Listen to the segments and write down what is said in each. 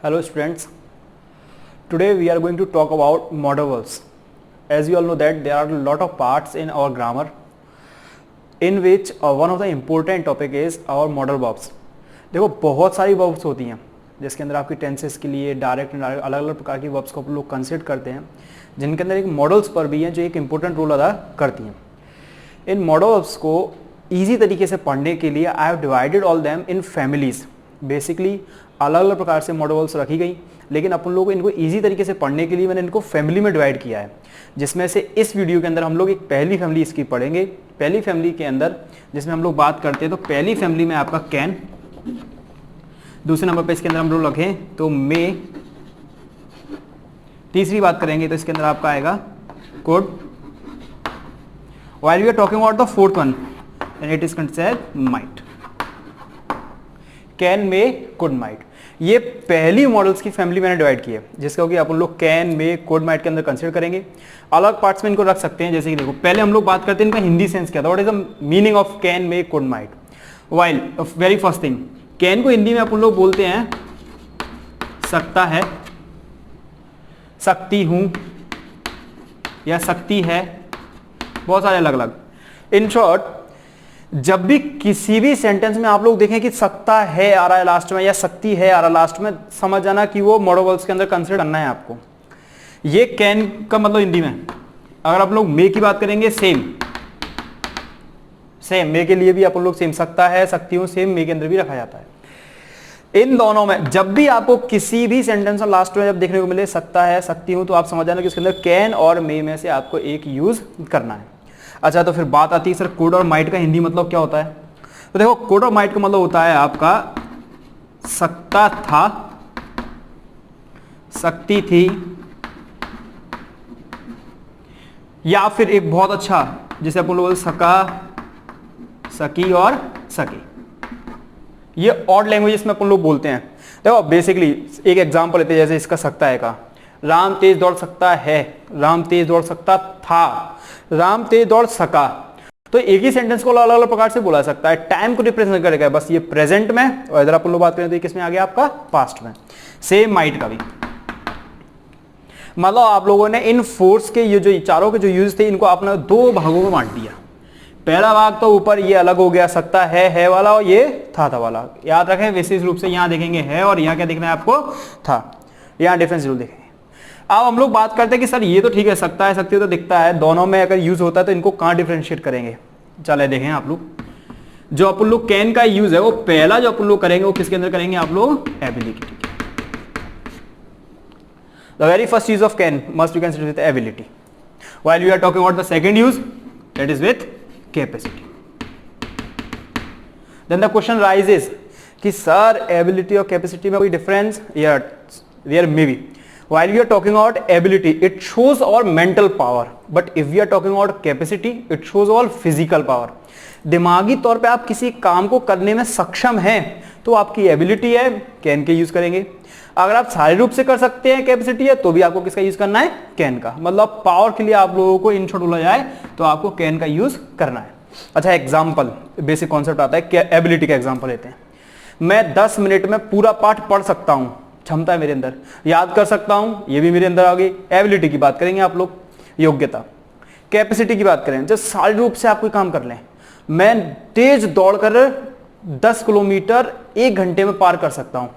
Hello students, today we are going to talk about modal verbs. As you all know that there are a lot of parts in our grammar in which one of the important topic is our modal verbs. देखो बहुत सारी verbs होती हैं जिसके अंदर आपकी tenses के लिए डायरेक्ट अलग अलग प्रकार की verbs को आप लोग कंसिडर करते हैं जिनके अंदर एक मॉडल्स पर भी हैं जो एक इम्पोर्टेंट रोल अदा करती हैं. इन मॉडल वर्ब्स को ईजी तरीके से पढ़ने के लिए I have divided all them in families. Basically अलग अलग प्रकार से मॉडल वर्ब्स रखी गई, लेकिन अपन लोगों को इनको ईजी तरीके से पढ़ने के लिए मैंने इनको फैमिली में डिवाइड किया है, जिसमें से इस वीडियो के अंदर हम लोग एक पहली फैमिली इसकी पढ़ेंगे. पहली फैमिली के अंदर जिसमें हम लोग बात करते हैं तो पहली फैमिली में आपका कैन, दूसरे नंबर पे इसके अंदर हम लोग रखें तो मे, तीसरी बात करेंगे तो इसके अंदर आपका आएगा could. While we are talking about the fourth one, then it is considered might. Can, may, could, might. ये पहली मॉडल्स की फैमिली मैंने डिवाइड की है, जिसका कि अपन लोग कैन, मे, कुड, माइट के अंदर कंसिडर करेंगे. अलग पार्ट्स में इनको रख सकते हैं. जैसे कि देखो पहले हम लोग बात करते हैं इनका हिंदी सेंस क्या था, what is the meaning of can, may, could, might. While very first thing, can को हिंदी में अपन लोग बोलते हैं सकता है, सकती हूं या सकती है, बहुत सारे अलग अलग. इन शॉर्ट जब भी किसी भी सेंटेंस में आप लोग देखें कि सकता है आ रहा है लास्ट में या सकती है आ रहा है लास्ट में, समझ जाना कि वो मॉडल वर्ब्स के अंदर कंसिडर करना है आपको. ये कैन का मतलब हिंदी में. अगर आप लोग मे की बात करेंगे सेम मे के लिए भी आप लोग सेम सकता है, सकती हूं, सेम मे के अंदर भी रखा जाता है. इन दोनों में जब भी आपको किसी भी सेंटेंस में लास्ट में जब देखने को मिले सकता है, सकती हूं, तो आप समझ जाना कि उसके अंदर कैन और मे में से आपको एक यूज करना है. अच्छा, तो फिर बात आती है सर कुड और माइट का हिंदी मतलब क्या होता है. तो देखो कुड और माइट का मतलब होता है आपका सकता था, सकती थी, या फिर एक बहुत अच्छा जिसे अपन लोग सका, सकी और सके. ये ऑड लैंग्वेजेस में अपन लोग बोलते हैं. देखो बेसिकली एक एग्जांपल लेते हैं, जैसे इसका सकता है का, राम तेज दौड़ सकता है, राम तेज दौड़ सकता था, राम तेज दौड़ सका. तो एक ही सेंटेंस को अलग अलग प्रकार से बोला सकता है. टाइम को रिप्रेजेंट करेगा बस ये प्रेजेंट में, और इधर अपन लोग बात करें तो ये किसमें आ गया आपका पास्ट में. सेम माइट का भी मतलब आप लोगों ने इन फोर्स के ये जो चारों के जो यूज थे इनको आपने दो भागों में बांट दिया. पहला भाग तो ऊपर ये अलग हो गया सकता है वाला, और ये था वाला. याद रखें विशेष रूप से यहां देखेंगे है और यहां क्या देखना है आपको था. यहां डिफरेंस जरूर देखेंगे. अब हम लोग बात करते हैं कि सर ये तो ठीक है सकता है सकती है तो दिखता है, दोनों में अगर यूज होता है तो इनको कहां डिफरेंशिएट करेंगे. चले देखें आप लोग. जो अपन लोग कैन का यूज है वो पहला जो अपन लोग करेंगे वो किसके अंदर करेंगे आप लोग, ability. The very first use of can must be considered with ability, while we are talking about the second use that is with capacity. Then the question raises कि सर एबिलिटी और कैपेसिटी में कोई difference. There may be. While we are talking about ability, it shows our mental power, but if we are talking about capacity, it shows our physical power. दिमागी तौर पे आप किसी काम को करने में सक्षम हैं तो आपकी एबिलिटी है, कैन के यूज करेंगे. अगर आप शारीरिक रूप से कर सकते हैं, कैपेसिटी है, तो भी आपको किसका यूज करना है, कैन का. मतलब पावर के लिए आप लोगों को इन शॉर्ट बोला जाए तो आपको कैन का यूज करना है. अच्छा, एग्जाम्पल बेसिक कॉन्सेप्ट आता है, एबिलिटी का एग्जाम्पल लेते हैं. मैं 10 मिनट में पूरा पाठ पढ़ सकता हूं, क्षमता है मेरे अंदर. याद कर सकता हूं, ये भी मेरे अंदर आ गई. एबिलिटी की बात करेंगे आप लोग, योग्यता. कैपेसिटी की बात करें, जब शारीरिक रूप से आप कोई काम कर लें, मैं तेज दौड़कर 10 किलोमीटर 1 घंटे में पार कर सकता हूं,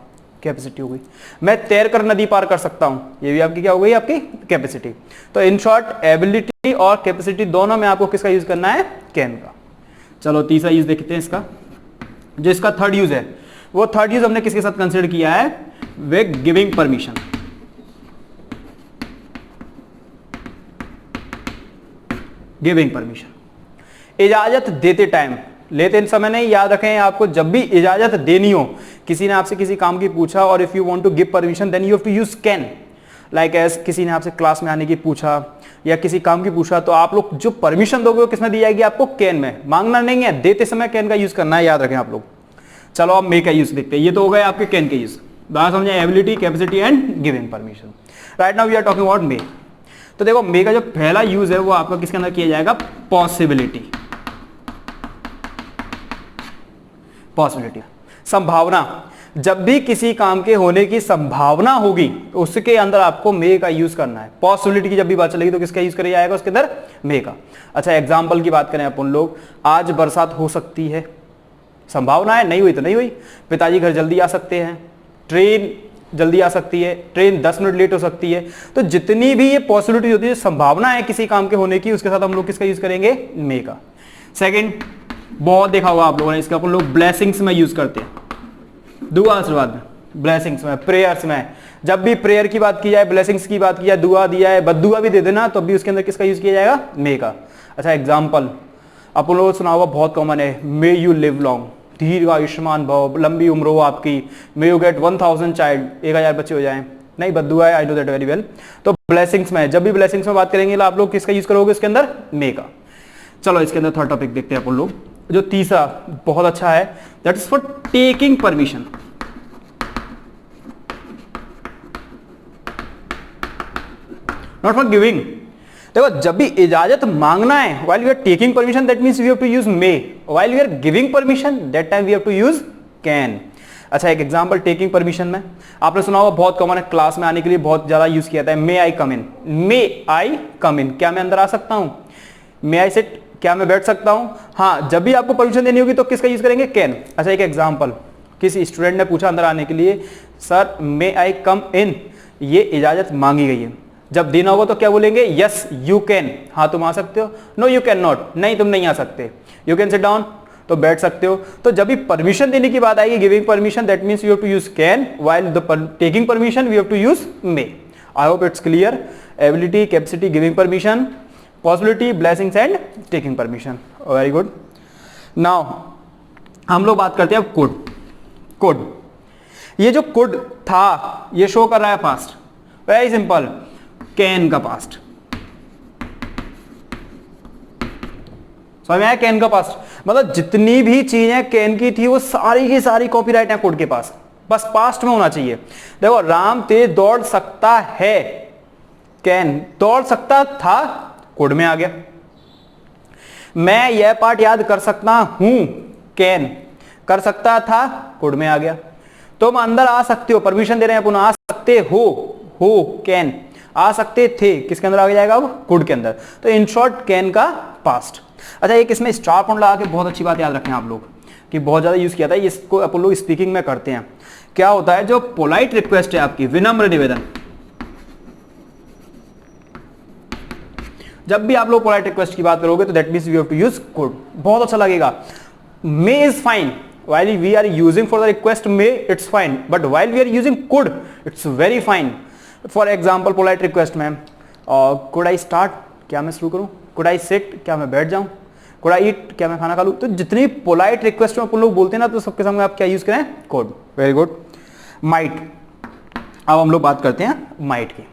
कैपेसिटी हो गई. मैं तैरकर नदी पार कर सकता हूं, ये भी आपकी क्या हो गई, आपकी कैपेसिटी. तो इन शॉर्ट एबिलिटी और कैपेसिटी दोनों में आपको किसका यूज करना है, कैन का. चलो तीसरा यूज देखते हैं इसका. जो इसका थर्ड यूज है वो थर्ड यूज हमने किसके साथ कंसिडर किया है, with giving permission. Giving permission, इजाजत देते टाइम, लेते समय नहीं. याद रखें आपको जब भी इजाजत देनी हो, किसी ने आपसे किसी काम की पूछा और if you want to give permission then you have to use can. Like as किसी ने आपसे क्लास में आने की पूछा या किसी काम की पूछा, तो आप लोग जो परमिशन दोगे वो किसमें दी जाएगी आपको, कैन में. मांगना नहीं है, देते समय कैन का यूज करना है, याद रखें आप लोग. चलो अब मे का यूज देखते हैं. ये तो हो गए आपके कैन के यूज. बात समझे, ability, capacity and giving permission. Right now we are talking about may. तो देखो मे का जो पहला यूज है वो आपका किसके अंदर किया जाएगा, पॉसिबिलिटी. पॉसिबिलिटी, संभावना. जब भी किसी काम के होने की संभावना होगी उसके अंदर आपको मे का यूज करना है। पॉसिबिलिटी की जब भी बात चलेगी तो किसका यूज किया जाएगा उसके अंदर? मे का। अच्छा एग्जाम्पल की बात करें अपन लोग, आज बरसात हो सकती है, संभावना है, नहीं हुई तो नहीं हुई। पिताजी घर जल्दी आ सकते हैं, ट्रेन जल्दी आ सकती है, ट्रेन 10 मिनट लेट हो सकती है। तो जितनी भी ये पॉसिबिलिटी होती है, संभावना है किसी काम के होने की, उसके साथ हम लोग किसका यूज करेंगे? मे का। सेकंड, बहुत देखा होगा आप लोगों ने, इसका अपन लोग ब्लेसिंग्स में यूज करते हैं, दुआ आशीर्वाद में, ब्लेसिंग्स में, प्रेयर्स में। जब भी प्रेयर की बात की जाए, ब्लेसिंग्स की बात की जाए, दुआ दिया है, बद्दुआ भी दे देना, तो भी उसके अंदर किसका यूज किया जाएगा? मे का। अच्छा एग्जाम्पल अपन लोगों को सुना हुआ बहुत कॉमन है, मे यू लिव लॉन्ग, दीर्घ आयुष्मान भव, लंबी उम्र हो आपकी, मे यू गेट 1000 चाइल्ड, 1000 बच्चे हो जाएं। नहीं, बद्दुआ है, I know that very well. तो ब्लेसिंग्स में, जब भी ब्लेसिंग्स में बात करेंगे आप लोग किसका यूज करोगे उसके अंदर? मे का। चलो इसके अंदर थर्ड टॉपिक देखते हैं अपन लोग, जो तीसरा बहुत अच्छा है, that is for taking permission. Not for giving. देखो जब भी इजाजत मांगना है, while we are taking permission that means we have to use may, while we are giving permission that time we have to use can। अच्छा एक example taking permission में आपने सुना होगा, बहुत कॉमन है, क्लास में आने के लिए बहुत ज्यादा यूज किया जाता है, मे आई कम इन। मे आई कम इन, क्या मैं अंदर आ सकता हूं? मे आई सिट, क्या मैं बैठ सकता हूं? हाँ, जब भी आपको परमिशन देनी होगी तो किसका यूज करेंगे? कैन। अच्छा एक एग्जांपल, किसी स्टूडेंट ने पूछा अंदर आने के लिए, सर मे आई कम इन, ये इजाजत मांगी गई है, जब देना होगा तो क्या बोलेंगे? यस यू कैन, हाँ तुम आ सकते हो। नो यू कैन नॉट, नहीं तुम नहीं आ सकते। यू कैन सिट डाउन, तो बैठ सकते हो। तो जब भी परमिशन देने की बात आएगी, giving permission, that means you have to use can, while the taking permission we have to use may. I hope it's clear. Ability, capacity, giving permission, possibility, blessings and taking permission. Very good. Now हम लोग बात करते हैं could. Could, ये जो could था ये show कर रहा है पास्ट, वेरी सिंपल, कैन का पास्ट। समझ में आया? कैन का पास्ट मतलब जितनी भी चीजें कैन की थी वो सारी की सारी कॉपीराइट है कोड के पास, बस पास्ट में होना चाहिए। देखो राम तेज दौड़ सकता है, कैन, दौड़ सकता था, कोड में आ गया। मैं यह पाठ याद कर सकता हूं, कैन, कर सकता था, कोड में आ गया। तुम अंदर आ सकते हो, परमिशन दे रहे हैं, पुनः आ सकते हो कैन, आ सकते थे, किसके अंदर आ जाएगा अब? कुड के अंदर। तो इन शॉर्ट कैन का पास्ट। अच्छा एक इसमें स्टार पॉइंट लगा के बहुत अच्छी बात याद रखें आप लोग, कि बहुत ज्यादा यूज किया था, इसको अपन लोग स्पीकिंग में करते हैं। क्या होता है, जो पोलाइट रिक्वेस्ट है आपकी, विनम्र निवेदन, जब भी आप लोग पोलाइट रिक्वेस्ट की बात करोगे तो that means we have to use could. बहुत अच्छा लगेगा। May is fine, while we are using for the request may, it's fine, but while we are using could, it's very fine. For example polite request में could I start, क्या मैं शुरू करूं? could I sit, क्या मैं बैठ जाऊं? could I eat, क्या मैं खाना खा लूं? तो जितनी polite request में अपन लोग बोलते हैं ना, तो सबके सामने आप क्या यूज करें? could। very good। might, अब हम लोग बात करते हैं might की।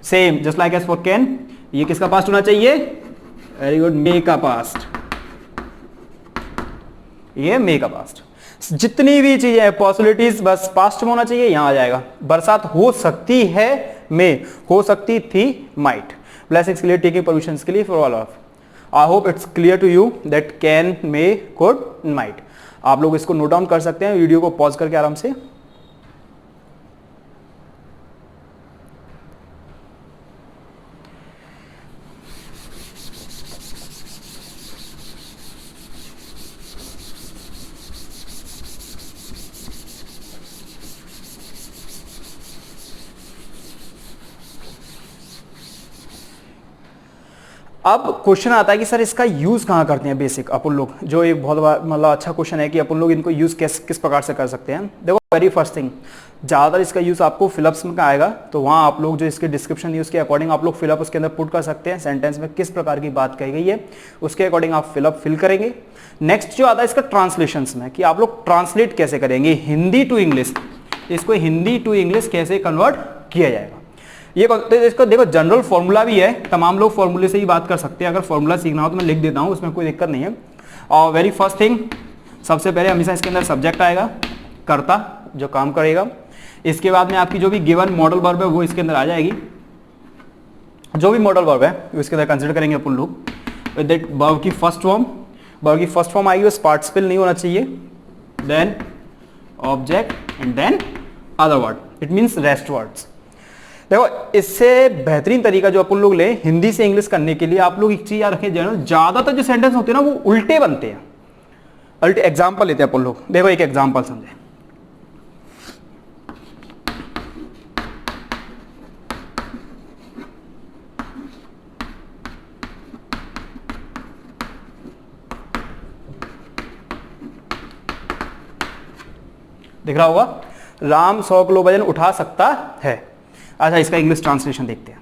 Same just like as for can, ये किसका पास्ट होना चाहिए? वेरी गुड, मे का पास्ट। ये मे का पास्ट। जितनी भी चीजें पॉसिबिलिटीज बस पास्ट में होना चाहिए, यहां आ जाएगा। बरसात हो सकती है, मे, हो सकती थी, माइट। ब्लेसिंग्स के लिए, टेकिंग परमिशंस के लिए, for all of. I hope it's clear to you that can, may, could, might. आप लोग इसको नोट डाउन कर सकते हैं, वीडियो को पॉज करके आराम से। अब क्वेश्चन आता है कि सर इसका यूज कहाँ करते हैं बेसिक अपन लोग, जो एक बहुत मतलब अच्छा क्वेश्चन है कि अपन लोग इनको यूज किस प्रकार से कर सकते हैं। देखो वेरी फर्स्ट थिंग, ज़्यादातर इसका यूज आपको फिलअप्स में आएगा, तो वहाँ आप लोग जो इसके डिस्क्रिप्शन दी उसके अकॉर्डिंग आप लोग फिलअप उसके अंदर पुट कर सकते हैं। सेंटेंस में किस प्रकार की बात कही गई है उसके अकॉर्डिंग आप फिलअप फिल करेंगे। नेक्स्ट जो आता है इसका ट्रांसलेशन में, कि आप लोग ट्रांसलेट कैसे करेंगे हिंदी टू इंग्लिश, इसको हिंदी टू इंग्लिश कैसे कन्वर्ट किया जाएगा। ये तो इसको देखो जनरल फॉर्मूला भी है, तमाम लोग फॉर्मूले से ही बात कर सकते हैं। अगर फॉर्मूला सीखना हो तो मैं लिख देता हूँ, उसमें कोई दिक्कत नहीं है। और वेरी फर्स्ट थिंग, सबसे पहले हमेशा इसके अंदर सब्जेक्ट आएगा, कर्ता जो काम करेगा। इसके बाद में आपकी जो भी गिवन मॉडल वर्ब है वो इसके अंदर आ जाएगी। जो भी मॉडल वर्ब है वो इसके अंदर कंसिडर करेंगे अपन लोग। विद दैट वर्ब की फर्स्ट फॉर्म, वर्ब की फर्स्ट फॉर्म आएगी, बस पार्टिसिपल नहीं होना चाहिए। Then object and then other word, it means rest words. देखो इससे बेहतरीन तरीका जो अपन लोग ले हिंदी से इंग्लिश करने के लिए, आप लोग एक चीज याद रखें, ज्यादातर जो सेंटेंस होते हैं ना वो उल्टे बनते हैं। अल्टे एग्जाम्पल लेते हैं अपन लोग, देखो एक एग्जाम्पल समझे। दिख रहा होगा, राम 100 किलो वजन उठा सकता है। अच्छा इसका इंग्लिश ट्रांसलेशन देखते हैं।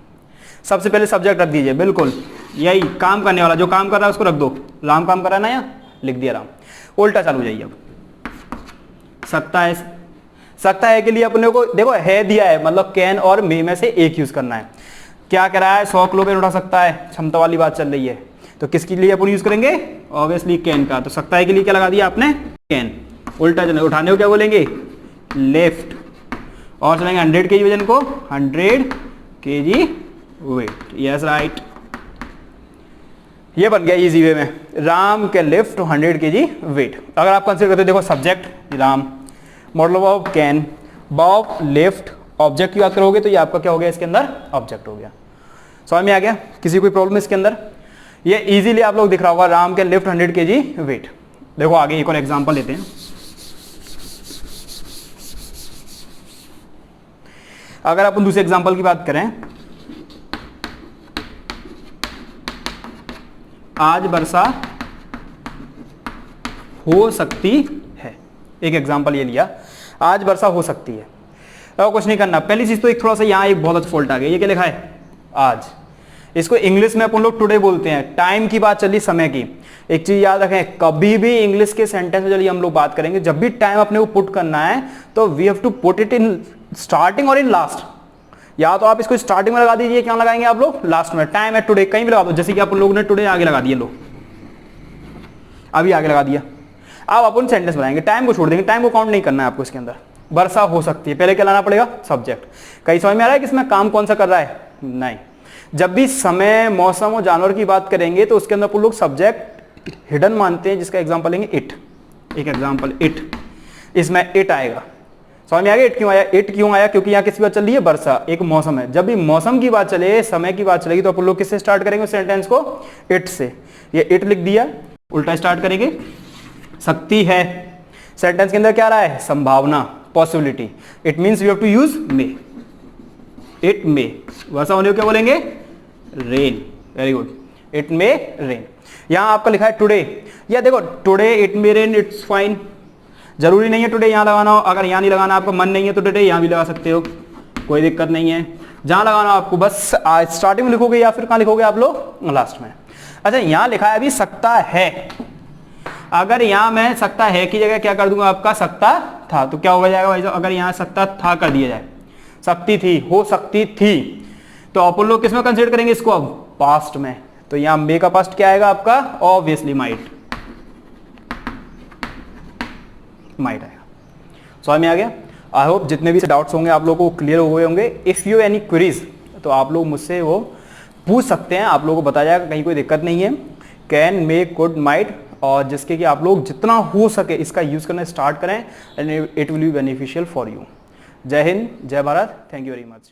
सबसे पहले सब्जेक्ट रख दीजिए, बिल्कुल यही काम करने वाला, जो काम कर रहा है उसको रख दो। राम काम कर रहा है ना, यहाँ लिख दिया राम। उल्टा चालू जाइए अब, सकता है। सकता है के लिए अपने को देखो है दिया है, मतलब कैन और मे में से एक यूज करना है। क्या कह रहा है, 100 किलो वजन उठा सकता है, क्षमता वाली बात चल रही है, तो किसके लिए अपन यूज करेंगे, ऑब्वियसली कैन का। तो सकता है के लिए क्या लगा दिया आपने, कैन। उल्टा चलेंगे, उठाने को क्या बोलेंगे, लिफ्ट। और चलेंगे 100 kg वजन को 100 kg वेट। यस राइट, ये बन गया इजी वे में, Ram can lift 100 kg weight. अगर आप कंसीडर करते हो, देखो subject Ram, modal of can, verb lift, object की बात करोगे तो ये आपका क्या हो गया, इसके अंदर ऑब्जेक्ट हो गया। समझ में आ गया, किसी कोई प्रॉब्लम इसके अंदर, ये इजीली आप लोग दिख रहा होगा, Ram can lift 100 kg weight. देखो आगे एक और एग्जांपल लेते हैं। अगर अपन दूसरे एग्जांपल की बात करें, आज वर्षा हो सकती है, एक एग्जांपल ये लिया, आज वर्षा हो सकती है। अब कुछ नहीं करना, पहली चीज तो एक थोड़ा सा यहाँ एक बहुत अच्छा फॉल्ट आ गया, ये क्या लिखा है, आज। इसको इंग्लिश में अपन लोग टुडे बोलते हैं। टाइम की बात चली, समय की। एक चीज याद रखें, कभी भी इंग्लिश के सेंटेंस में चलिए हम लोग बात करेंगे, जब भी टाइम अपने को पुट करना है तो we have to put it in starting और इन लास्ट। या तो आप इसको स्टार्टिंग में लगा दीजिए, क्या लगाएंगे आप लोग, लास्ट में। टाइम है टुडे कहीं भी लगा दो, जैसे कि आप लोगों ने टुडे आगे लगा दिया, लो अभी आगे लगा दिया। अब अपन सेंटेंस बनाएंगे, टाइम को छोड़ देंगे, टाइम को काउंट नहीं करना है आपको इसके अंदर। वर्षा हो सकती है, पहले क्या लाना पड़ेगा, सब्जेक्ट। कहीं समझ में आ रहा है कि इसमें काम कौन सा कर रहा है, नहीं। जब भी समय, मौसम और जानवर की बात करेंगे तो उसके अंदर अपन लोग सब्जेक्ट हिडन मानते हैं, जिसका एग्जाम्पल लेंगे इट। एक एग्जाम्पल इट, इसमें इट आएगा। समझ में आ गया इट क्यों आया, इट क्यों आया, क्योंकि यहाँ किसकी बात चल रही है, वर्षा, एक मौसम है। जब भी मौसम की बात चले, समय की बात चलेगी, तो अपन लोग किससे स्टार्ट करेंगे सेंटेंस को, इट से। ये इट लिख दिया, उल्टा स्टार्ट करेंगे, सकती है। सेंटेंस के अंदर क्या आ रहा है, संभावना, possibility. It means you have to use may, it may. वर्षा होने को क्या बोलेंगे, rain. Very good, it may rain. यहां आपका लिखा है टुडे, या देखो today it may rain, it's fine. जरूरी नहीं है टुडे यहां लगाना हो, अगर यहां नहीं लगाना आपका मन नहीं है तो टुडे यहां भी लगा सकते हो, कोई दिक्कत नहीं है। जहां लगाना आपको बस स्टार्टिंग में लिखोगे या फिर कहां लिखोगे आप लोग, लास्ट में। अच्छा यहां लिखा है अभी सकता है, अगर यहां मैं सकता है की जगह क्या कर दूंगा आपका, सकता था, तो क्या हो जाएगा भाई साहब, अगर यहां सकता था कर दिया जाए, सकती थी, हो सकती थी, तो अपन लोग किसमें कंसीडर करेंगे इसको, अब पास्ट में। तो यहां मे का पास्ट क्या आएगा आपका, ऑब्वियसली माइट, माइट आएगा। समझ में आ गया। आई होप जितने भी डाउट्स होंगे आप लोगों को क्लियर हो गए होंगे। इफ यू एनी क्वेरीज तो आप लोग मुझसे वो पूछ सकते हैं, आप लोगों को बताया जाएगा, कहीं कोई दिक्कत नहीं है। कैन, मे, कुड, माइट, और जिसके कि आप लोग जितना हो सके इसका यूज करना स्टार्ट करें, and it will be beneficial for you. जय हिंद, जय Bharat, thank you very much.